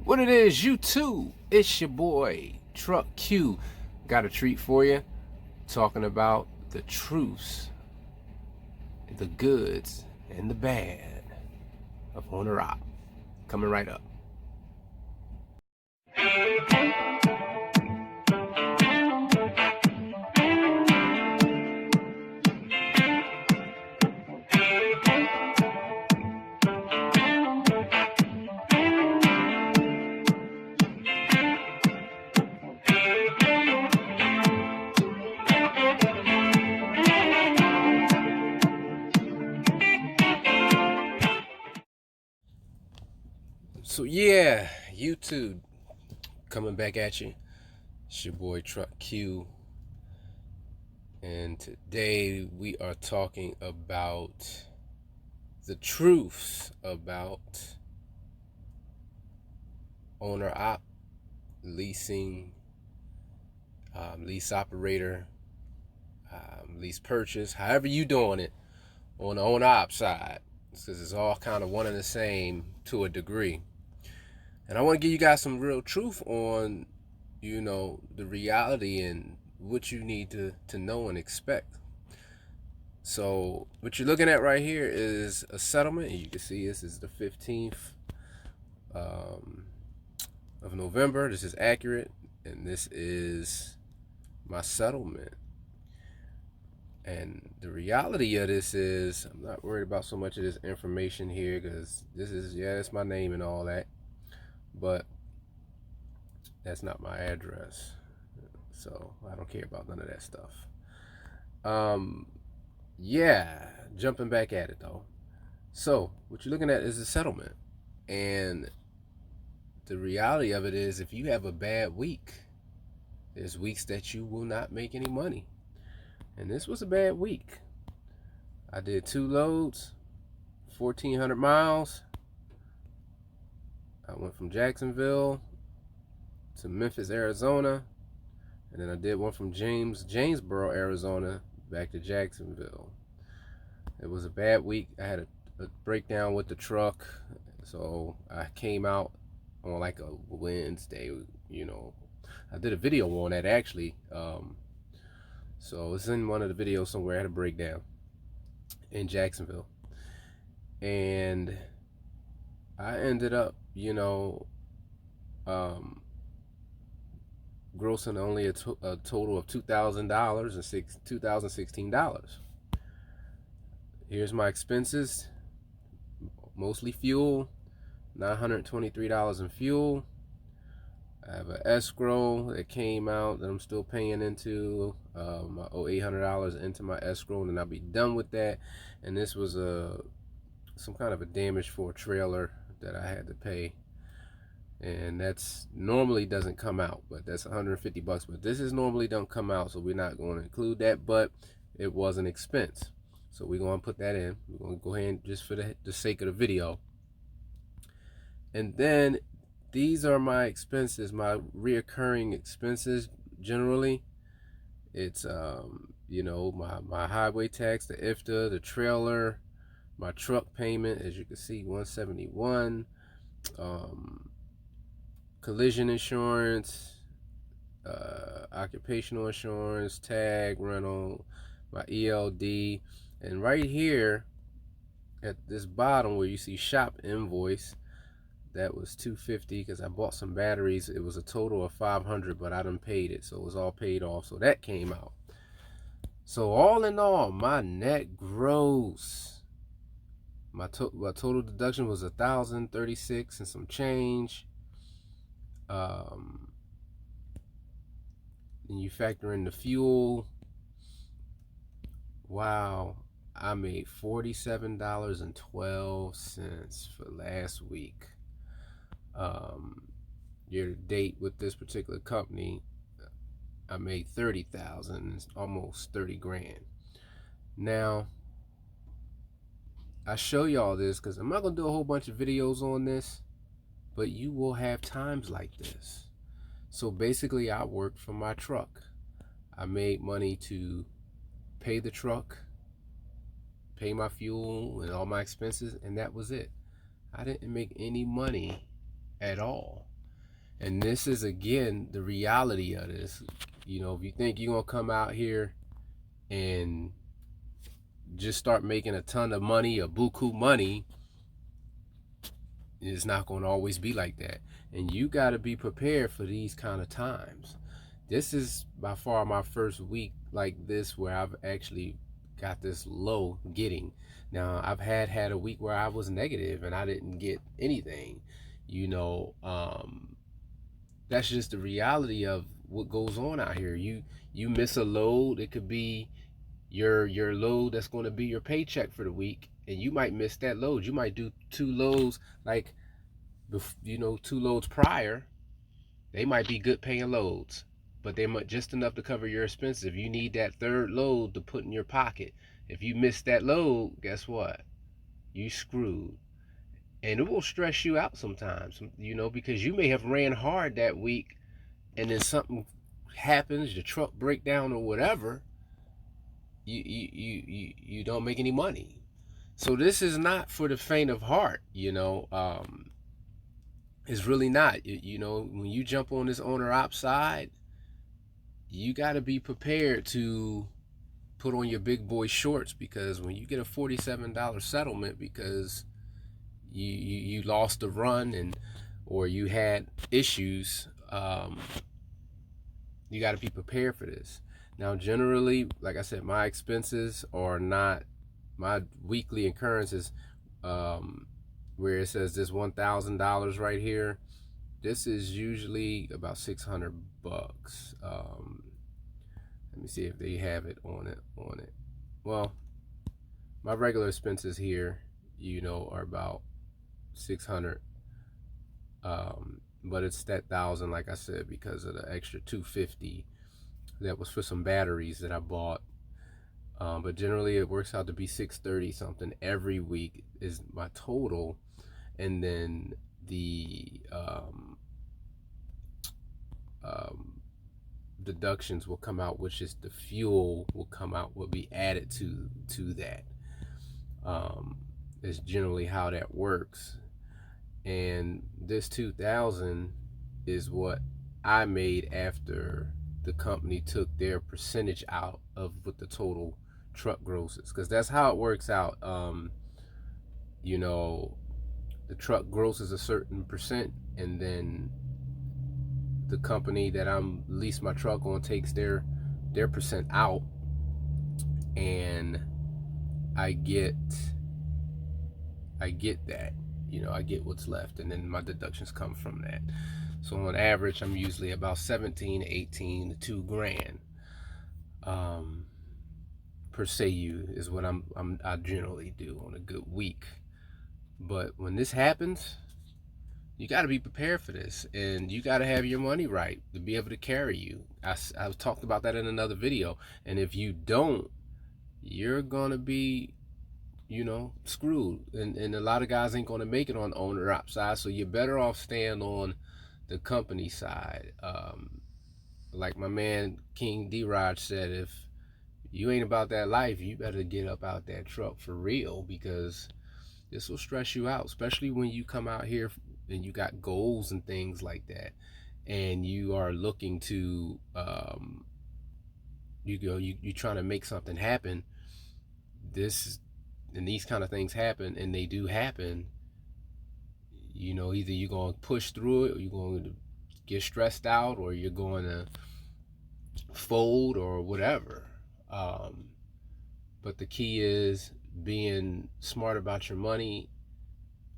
What it is, YouTube? It's your boy, Truck Q. Got a treat for you. Talking about the truths, the goods, and the bad of owner op. Coming right up. So yeah, YouTube coming back at you. It's your boy Truck Q. And today we are talking about the truths about owner op, leasing, lease operator, lease purchase, however you doing it on the owner op side, because it's all kind of one and the same to a degree. And I want to give you guys some real truth on, the reality and what you need to know and expect. So what you're looking at right here is a settlement. And you can see this is the 15th of November. This is accurate. And this is my settlement. And the reality of this is I'm not worried about so much of this information here, because this is, it's my name and all that. But that's not my address, so I don't care about none of that stuff. Jumping back at it though. So what you're looking at is a settlement, and the reality of it is, if you have a bad week, there's weeks that you will not make any money, and this was a bad week. I did 2 loads, 1,400 miles. I went from Jacksonville to Memphis, Arizona, and then I did one from Jamesboro, Arizona, back to Jacksonville. It was a bad week. I had a breakdown with the truck, so I came out on like a Wednesday. I did a video on that actually. So it's in one of the videos somewhere. I had a breakdown in Jacksonville, and I ended up, grossing only a total of $2,000 and $2,016. Here's my expenses, mostly fuel, $923 in fuel. I have an escrow that came out that I'm still paying into. I owe $800 into my escrow, and then I'll be done with that. And this was some kind of a damage for a trailer that I had to pay, and that's normally doesn't come out, but that's $150. But this is normally don't come out, so we're not going to include that, but it was an expense, so we're going to put that in. We're going to go ahead and, just for the sake of the video. And then these are my expenses, my reoccurring expenses. Generally it's my highway tax, the IFTA, the trailer, my truck payment, as you can see, $171, collision insurance, occupational insurance, tag rental, my ELD, and right here at this bottom where you see shop invoice, that was $250 because I bought some batteries. It was a total of $500, but I done paid it, so it was all paid off, so that came out. So all in all, my net gross, my total deduction was $1,036 and some change. And you factor in the fuel, wow, I made $47.12 for last week. Year to date with this particular company, I made $30,000, almost 30 grand. Now I show y'all this because I'm not gonna do a whole bunch of videos on this, but you will have times like this. So basically, I worked for my truck. I made money to pay the truck, pay my fuel and all my expenses, and that was it. I didn't make any money at all. And this is, again, the reality of this. You know, if you think you're going to come out here and just start making a ton of money, a buku money, it's not going to always be like that. And you got to be prepared for these kind of times. This is by far my first week like this where I've actually got this low getting. Now, I've had a week where I was negative and I didn't get anything. You know, that's just the reality of what goes on out here. You miss a load, it could be your load that's going to be your paycheck for the week, and you might miss that load. You might do two loads, like, you know, two loads prior. They might be good paying loads, but they might just enough to cover your expenses. If you need that third load to put in your pocket, if you miss that load, guess what? You screwed. And it will stress you out sometimes, you know, because you may have ran hard that week, and then something happens, your truck break down or whatever, you don't make any money. So this is not for the faint of heart, you know. It's really not. You know, when you jump on this owner op side, you got to be prepared to put on your big boy shorts, because when you get a $47 settlement because you lost a run, and or you had issues, you got to be prepared for this. Now, generally, like I said, my expenses are not, my weekly occurrences, where it says this $1,000 right here, this is usually about $600. Let me see if they have it on it. Well, my regular expenses here, you know, are about 600, but it's that 1,000, like I said, because of the extra 250 that was for some batteries that I bought. But generally it works out to be 630 something every week is my total. And then the deductions will come out, which is the fuel will come out, will be added to that. Is generally how that works. And this 2,000 is what I made after the company took their percentage out of what the total truck grosses, because that's how it works out. You know, the truck grosses a certain percent, and then the company that I'm lease my truck on takes their percent out, and I get that, you know, I get what's left, and then my deductions come from that. So on average, I'm usually about 17, 18 to 2 grand per se is what I generally do on a good week. But when this happens, you got to be prepared for this, and you got to have your money right to be able to carry you. I've talked about that in another video, and if you don't, you're gonna be, you know, screwed. And a lot of guys ain't gonna make it on the owner op side, so you're better off staying on the company side. Like my man King D-Rod said, if you ain't about that life, you better get up out that truck for real, because this will stress you out, especially when you come out here and you got goals and things like that, and you are looking to you trying to make something happen. And these kind of things happen, and they do happen. You know, either you're going to push through it, or you're going to get stressed out, or you're going to fold, or whatever. But the key is being smart about your money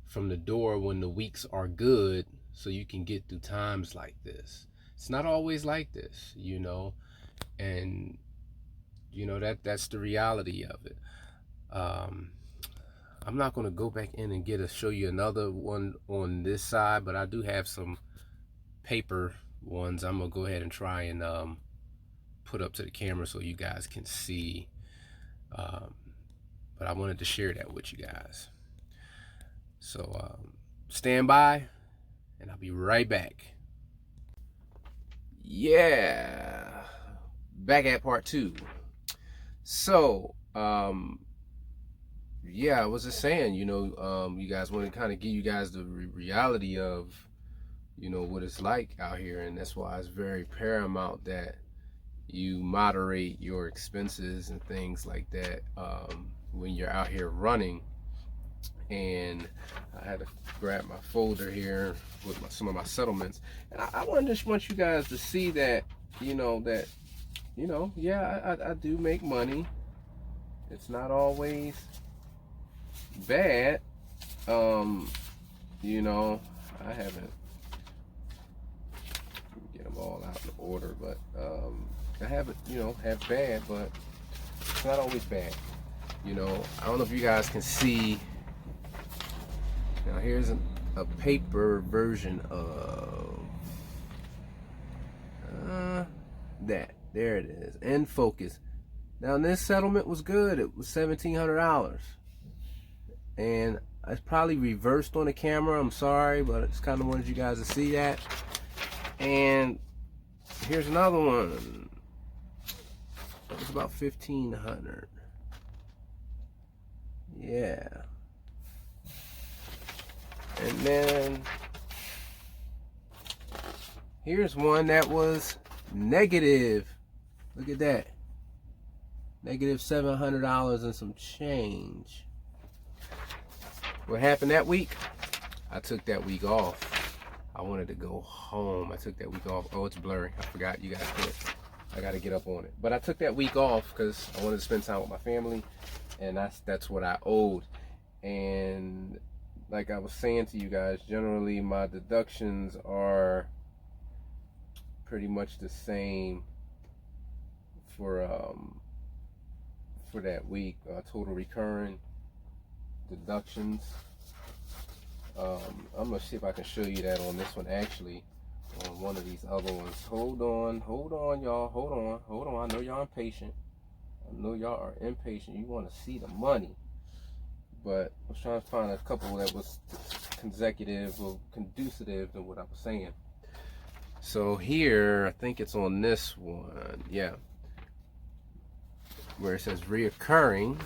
from the door when the weeks are good, so you can get through times like this. It's not always like this, you know, and you know that's the reality of it. I'm not going to go back in and show you another one on this side, but I do have some paper ones I'm gonna go ahead and try and put up to the camera so you guys can see. But I wanted to share that with you guys. So stand by, and I'll be right back. Yeah, back at part 2. So yeah, I was just saying, you know, you guys want to kind of give you guys the reality of, you know, what it's like out here. And that's why it's very paramount that you moderate your expenses and things like that when you're out here running. And I had to grab my folder here with some of my settlements, and I just want you guys to see that, yeah, I do make money. It's not always bad. I haven't get them all out in order, but I haven't, have bad, but it's not always bad. I don't know if you guys can see. Now here's a paper version of that. There it is, in focus. Now this settlement was good. It was $1,700, and it's probably reversed on the camera. I'm sorry, but I just kind of wanted you guys to see that. And here's another one. It was about $1,500. Yeah. And then here's one that was negative. Look at that. Negative $700 and some change. What happened that week? I took that week off. I wanted to go home. I took that week off. Oh, it's blurry. I forgot you guys can't. I got to get up on it. But I took that week off because I wanted to spend time with my family, and that's what I owed. And like I was saying to you guys, generally my deductions are pretty much the same for that week. Total recurring deductions. I'm gonna see if I can show you that on this one, actually, on one of these other ones. Hold on, y'all. Hold on. I know y'all impatient. I know y'all are impatient. You want to see the money. But I was trying to find a couple that was consecutive or conducive to what I was saying. So here, I think it's on this one. Yeah. Where it says reoccurring.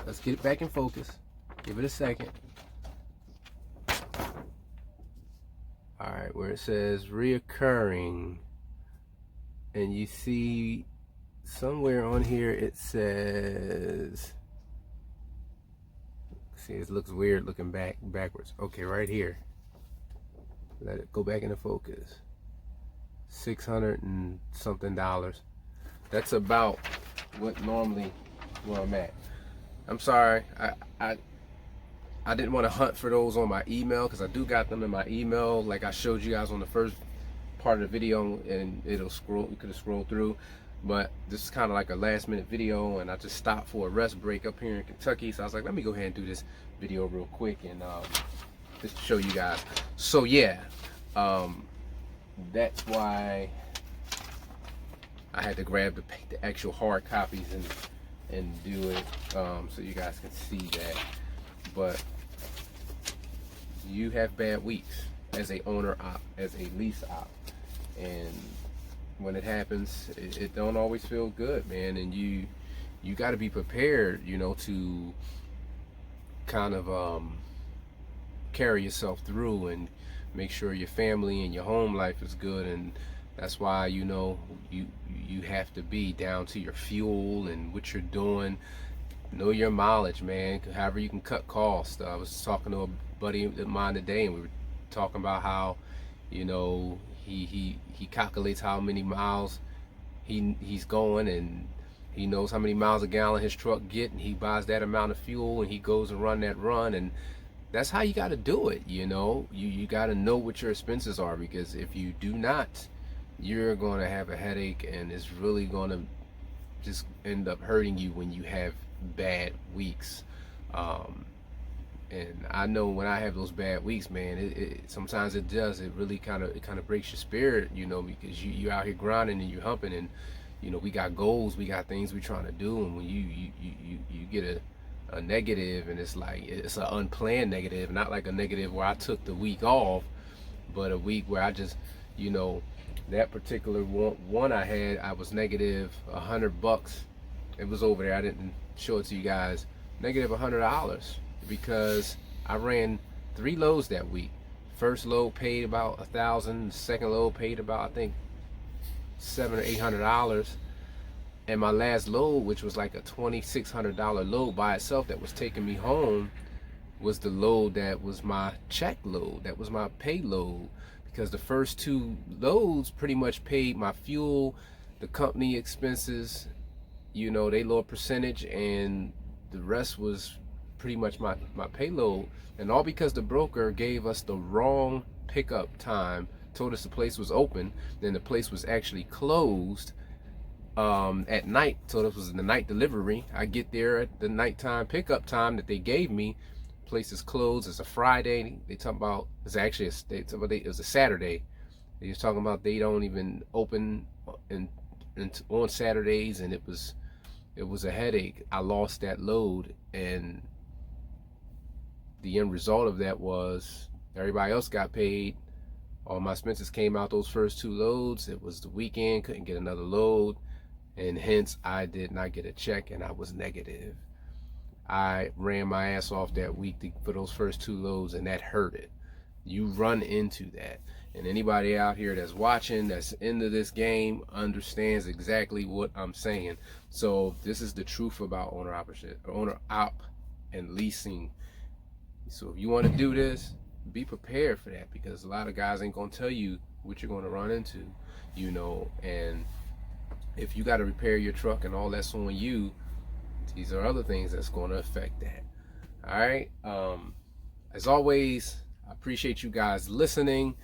Let's get it back in focus. Give it a second. Alright, where it says reoccurring. And you see somewhere on here it says, see, it looks weird looking backwards. Okay, right here. Let it go back into focus. $600 and something. That's about what normally where I'm at. I'm sorry, I didn't want to hunt for those on my email, because I do got them in my email, like I showed you guys on the first part of the video, and it'll scroll, you could have scrolled through. But this is kind of like a last minute video, and I just stopped for a rest break up here in Kentucky, so I was like, let me go ahead and do this video real quick and just to show you guys. So yeah, that's why I had to grab the actual hard copies and do it, so you guys can see that. But you have bad weeks as a owner op, as a lease op, and when it happens, it don't always feel good, man. And you got to be prepared, to kind of carry yourself through and make sure your family and your home life is good. And that's why you have to be down to your fuel and what you're doing. Know your mileage, man. However you can cut costs. I was talking to a buddy of mine today, and we were talking about how, he calculates how many miles he's going, and he knows how many miles a gallon his truck get, and he buys that amount of fuel, and he goes and run that run. And that's how you got to do it. You got to know what your expenses are, because if you do not, you're going to have a headache, and it's really going to just end up hurting you when you have bad weeks. And I know when I have those bad weeks, man, it sometimes it really kind of breaks your spirit, because you out here grinding and you humping, and we got goals, we got things we're trying to do, and when you get a negative, and it's like it's an unplanned negative, not like a negative where I took the week off, but a week where I just, that particular one I had, I was negative $100. It was over there. I didn't show it to you guys. Negative $100, because I ran 3 loads that week, First load paid about $1,000. Second load paid about, I think, $700 or $800. And my last load, which was like a $2,600 load by itself that was taking me home, was the load that was my check load, that was my pay load, because the first two loads pretty much paid my fuel, the company expenses, you know, they lower percentage, and the rest was pretty much my payload. And all because the broker gave us the wrong pickup time, told us the place was open, then the place was actually closed at night, so this was the night delivery. I get there at the nighttime pickup time that they gave me. Place is closed. It's a Friday. They talk about, it's actually it was a Saturday. They was talking about they don't even open on Saturdays, and it was a headache. I lost that load, and the end result of that was everybody else got paid. All my expenses came out those first two loads. It was the weekend, couldn't get another load, and hence I did not get a check, and I was negative. I ran my ass off that week for those first two loads, and that hurt it. You run into that. And anybody out here that's watching, that's into this game, understands exactly what I'm saying. So this is the truth about owner op and leasing. So if you want to do this, be prepared for that, because a lot of guys ain't gonna tell you what you're gonna run into, you know. And if you got to repair your truck and all that's on you, these are other things that's going to affect that. All right. As always, I appreciate you guys listening.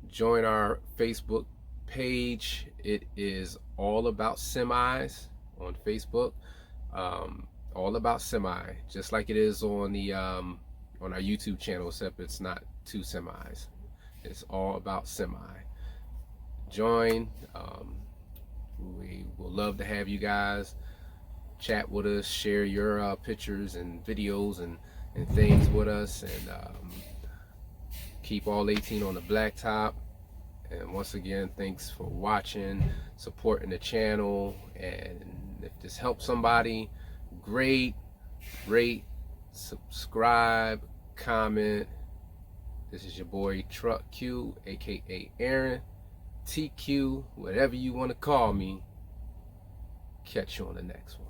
Join our Facebook page. It is All About Semis on Facebook. All About Semi, just like it is on the on our YouTube channel, except it's not two semis. It's All About Semi. Join. We will love to have you guys chat with us, share your pictures and videos and things with us, and keep all 18 on the blacktop. And once again, thanks for watching, supporting the channel, and if this helps somebody, great. Rate, subscribe, comment. This is your boy Truck Q, aka Aaron, TQ, whatever you want to call me. Catch you on the next one.